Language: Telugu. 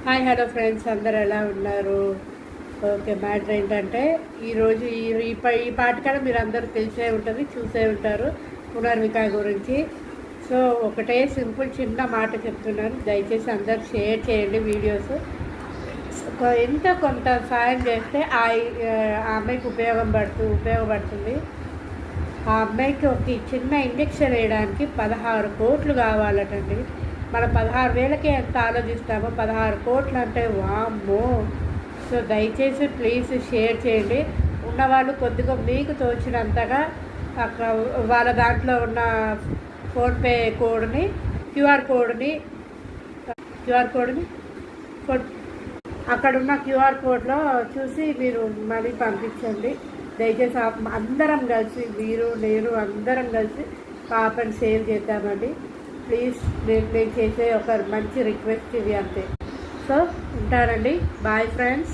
హాయ్ హలో ఫ్రెండ్స్, అందరు ఎలా ఉన్నారు? ఓకే, మ్యాటర్ ఏంటంటే ఈరోజు ఈ పాటికన్నా మీరు అందరూ తెలిసే ఉంటుంది, చూసే ఉంటారు పునర్విక గురించి. సో ఒకటే సింపుల్ చిన్న మాట చెప్తున్నాను, దయచేసి అందరు షేర్ చేయండి వీడియోస్. ఎంత కొంత సాయం చేస్తే ఆ అమ్మాయికి ఉపయోగపడుతుంది. ఆ అమ్మాయికి ఒక చిన్న ఇంజక్షన్ వేయడానికి 16 కోట్లు కావాలటండి. మనం 16,000కే ఎంత ఆలోచిస్తామో 16 కోట్లు అంటే వామ్మో. సో దయచేసి ప్లీజ్ షేర్ చేయండి. ఉన్నవాళ్ళు కొద్దిగా మీకు తోచినంతగా అక్కడ వాళ్ళ దాంట్లో ఉన్న ఫోన్పే కోడ్ని క్యూఆర్ కోడ్ని అక్కడున్న క్యూఆర్ కోడ్లో చూసి మీరు మనీ పంపించండి. దయచేసి అందరం కలిసి, మీరు నేను అందరం కలిసి పాపని సేవ్ చేద్దామండి. ప్లీజ్, నేను చేసే ఒక మంచి రిక్వెస్ట్ ఇది అంతే. సో ఉంటారండి, బాయ్ ఫ్రెండ్స్.